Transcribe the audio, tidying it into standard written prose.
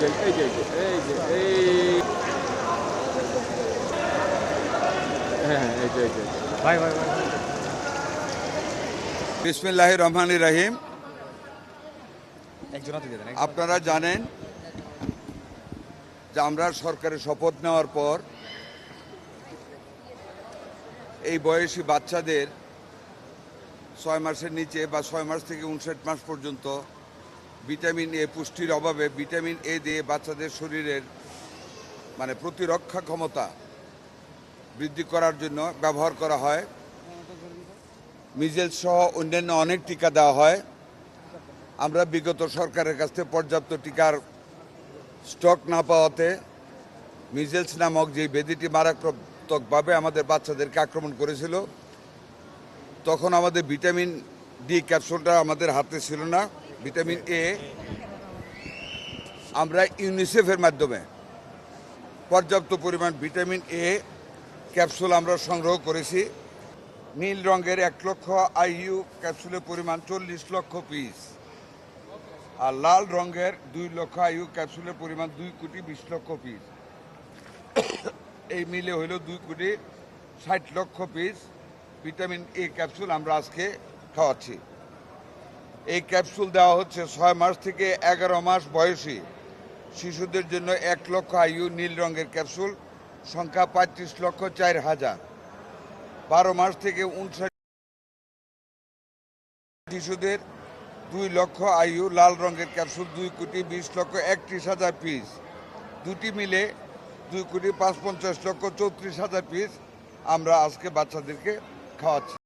যে এই যে এই যে এই হ্যাঁ এই যে ভাই ভাই ভাই বিসমিল্লাহির রহমানির রহিম। আপনারা জানেন যে আমরা সরকারের শপথ নেওয়ার পর এই বয়সী বাচ্চাদের 6 মাসের নিচে বা 6 মাস থেকে 59 মাস পর্যন্ত ভিটামিন এ পুষ্টির অভাবে ভিটামিন এ দিয়ে বাচ্চাদের শরীরের প্রতিরক্ষা ক্ষমতা বৃদ্ধি করার জন্য ব্যবহার করা হয়। মিজেলস সহ অন্যান্য অনেক টিকা দেওয়া হয়। আমরা বিগত সরকারের কাছ থেকে পর্যাপ্ত টিকার স্টক না পাওয়াতে মিজেলস নামক যে ব্যাধিটি মারাত্মকভাবে আমাদের বাচ্চাদেরকে আক্রমণ করেছিল, তখন আমাদের ভিটামিন ডি ক্যাপসুলটা আমাদের হাতে ছিল না। ভিটামিন এ আমরা ইউনিসেফের মাধ্যমে পর্যাপ্ত পরিমাণ ভিটামিন এ ক্যাপসুল আমরা সংগ্রহ করেছি। নীল রঙের 1 লক্ষ আইইউ ক্যাপসুলের পরিমাণ 40 লক্ষ পিস, আর লাল রঙের 2 লক্ষ আইইউ ক্যাপসুলের পরিমাণ 2 কোটি 20 লক্ষ পিস। এই মিলে হইল 2 কোটি 60 লক্ষ পিস ভিটামিন এ ক্যাপসুল আমরা আজকে খাওয়াচ্ছি। এই ক্যাপসুল দেওয়া হচ্ছে 6 মাস থেকে 11 মাস বয়সী শিশুদের জন্য। 1 লক্ষ আইইউ নীল রঙের ক্যাপসুল, সংখ্যা 35 লক্ষ 4,000। 12 মাস থেকে 59 শিশুদের 2 লক্ষ আইইউ লাল রঙের ক্যাপসুল, 2 কোটি 20 লক্ষ 31,000 পিস। দুটি মিলে 2 কোটি 55 লক্ষ 34,000 পিস আমরা আজকে বাচ্চাদেরকে খাওয়াচ্ছি।